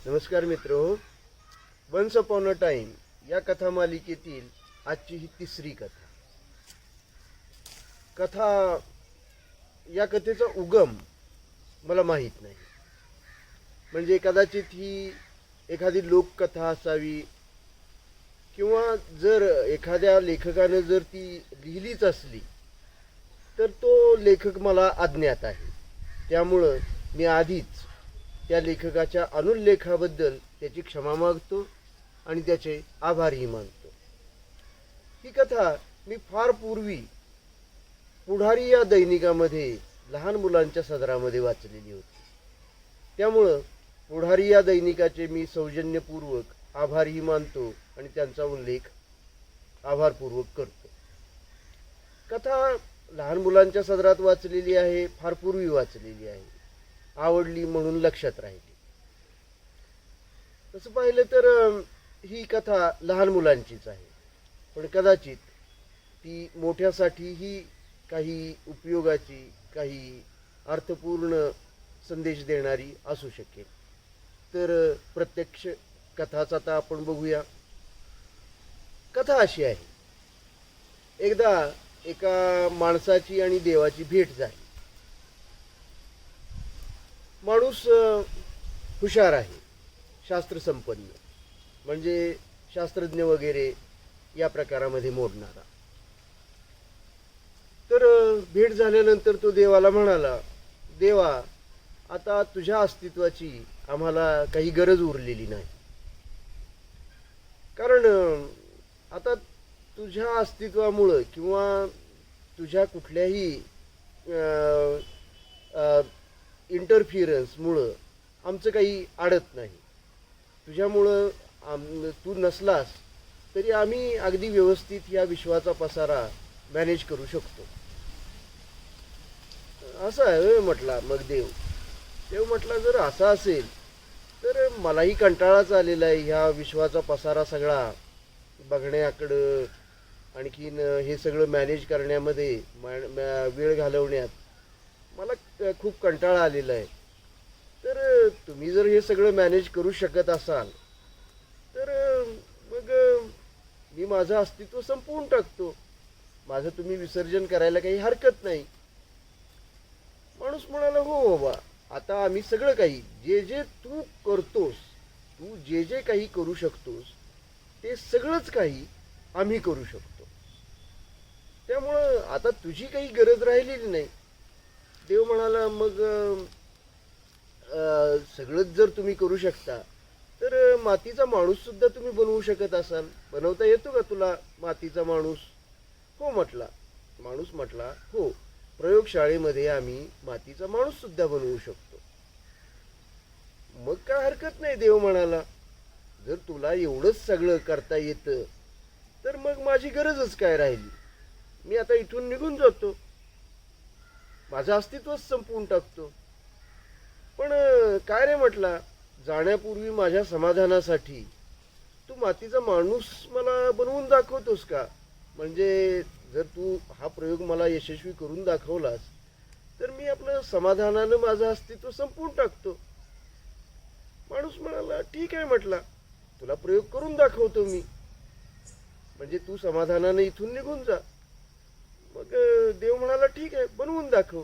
नमस्कार मित्रो. Once upon a time या कथा मालिकेतील आजची ही तिसरी कथा. या कथेचा उगम मला माहीत नाही. म्हणजे कदाचित ही एखादी लोककथा असावी, किंवा जर एखाद्या लेखकाने जर ती लिहिलीच असली तर तो लेखक मला अज्ञात आहे. त्यामुळं मी आधीच त्या लेखकाच्या अनुल्लेखाबद्दल त्याची क्षमा मागतो आणि त्याचे आभारही मानतो. ही कथा मी फार पूर्वी पुढारी या दैनिकामध्ये लहान मुलांच्या सदरामध्ये वाचलेली होती. त्यामुळं पुढारी या दैनिकाचे मी सौजन्यपूर्वक आभारही मानतो आणि त्यांचा उल्लेख आभारपूर्वक करतो. कथा लहान मुलांच्या सदरात वाचलेली आहे, फार पूर्वी वाचलेली आहे, आवडली म्हणून लक्षात राहिली. तसं पाहिलं तर ही कथा लहान मुलांचीच आहे, पण कदाचित ती मोठ्यासाठीही काही उपयोगाची, काही अर्थपूर्ण संदेश देणारी असू शकेल. तर प्रत्यक्ष कथाच आता आपण बघूया. कथा अशी आहे. एकदा एका माणसाची आणि देवाची भेट झाली. माणूस हुशार आहे, शास्त्रसंपन्न, म्हणजे शास्त्रज्ञ वगैरे या प्रकारामध्ये मोडणारा. तर भेट झाल्यानंतर तो देवाला म्हणाला, देवा, आता तुझ्या अस्तित्वाची आम्हाला काही गरज उरलेली नाही. कारण आता तुझ्या अस्तित्वामुळं किंवा तुझ्या कुठल्याही इंटरफिरन्समुळं आमचं काही अडत नाही. तुझ्यामुळं तू नसलास तरी आम्ही अगदी व्यवस्थित या विश्वाचा पसारा मॅनेज करू शकतो. असं आहे म्हटला. मग देव म्हटला, जर असं असेल तर मलाही कंटाळाच आलेला आहे ह्या विश्वाचा पसारा सगळा बघण्याकडं, आणखीन हे सगळं मॅनेज करण्यामध्ये वेळ घालवण्यात मला खूप कंटाळा आलेला आहे. तर तुम्ही जर हे सगळं मॅनेज करू शकत असाल तर मग मी माझं अस्तित्व संपवून टाकतो. माझं तुम्ही विसर्जन करायला काही हरकत नाही. माणूस म्हणाला, हो बाबा, आता आम्ही सगळं काही जे जे तू करतोस, तू जे जे काही करू शकतोस ते सगळंच काही आम्ही करू शकतो. त्यामुळं आता तुझी काही गरज राहिलेली नाही. देव म्हणाला, मग सगळंच जर तुम्ही करू शकता तर मातीचा माणूस सुद्धा तुम्ही बनवू शकत असाल. बनवता येतो का तुला मातीचा माणूस? हो म्हटला. माणूस म्हटला, हो, प्रयोगशाळेमध्ये आम्ही मातीचा माणूस सुद्धा बनवू शकतो. मग काय हरकत नाही, देव म्हणाला. जर तुला एवढंच सगळं करता येतं तर मग माझी गरजच काय राहिली. मी आता इथून निघून जातो, माझं अस्तित्वच संपवून टाकतो. पण काय रे म्हटला, जाण्यापूर्वी माझ्या समाधानासाठी तू मातीचा माणूस मला बनवून दाखवतोस का? म्हणजे जर तू हा प्रयोग मला यशस्वी करून दाखवलास तर मी आपलं समाधानानं माझं अस्तित्व संपवून टाकतो. माणूस म्हणाला, ठीक आहे म्हटला, तुला प्रयोग करून दाखवतो मी, म्हणजे तू समाधानानं इथून निघून जा. मग देव म्हणाला, ठीक आहे, बनवून दाखव.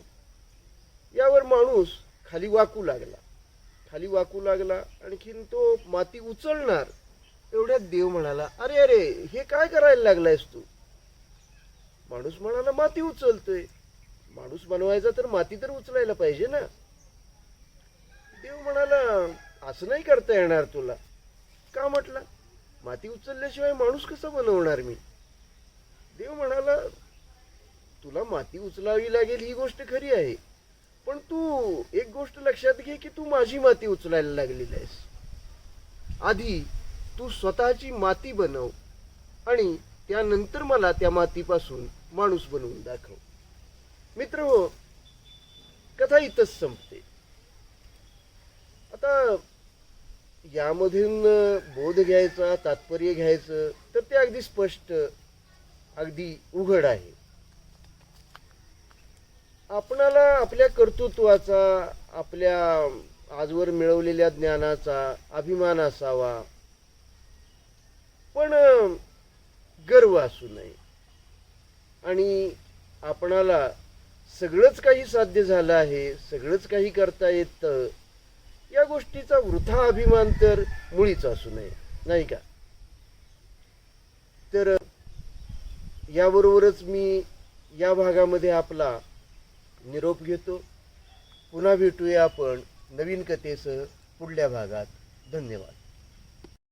यावर माणूस खाली वाकू लागला. आणखीन तो माती उचलणार तेवढ्यात देव म्हणाला, अरे अरे, हे काय करायला लागलायस तू? माणूस म्हणाला, माती उचलतोय. माणूस बनवायचा तर माती तर उचलायला पाहिजे ना. देव म्हणाला, असं नाही करता येणार तुला. का म्हटला, माती उचलल्याशिवाय माणूस कसा बनवणार मी? देव म्हणाला, तुला माती उचलावी लागेल ही गोष्ट खरी आहे, पण तू एक गोष्ट लक्षात घे की तू माझी माती उचलायला लागलेली आहेस. आधी तू स्वतःची माती बनव आणि त्यानंतर मला त्या मातीपासून माणूस बनवून दाखव. मित्र हो, कथा इथंच संपते. आता यामधून बोध घ्यायचा, तात्पर्य घ्यायचं तर ते अगदी स्पष्ट, अगदी उघड आहे. आपणाला आपल्या कर्तृत्वाचा, आपल्या आजवर मिळवलेल्या ज्ञानाचा अभिमान असावा, पण गर्व असू नये. आणि आपणाला सगळंच काही साध्य झालं आहे, सगळंच काही करता येतं, या गोष्टीचा वृथा अभिमान तर मुळीच असू नये, नाही का? तर याबरोबरच मी या भागामध्ये आपला निरोप घेतो. पुन्हा भेटूया आपण नवीन कथेसह पुढल्या भागात. धन्यवाद.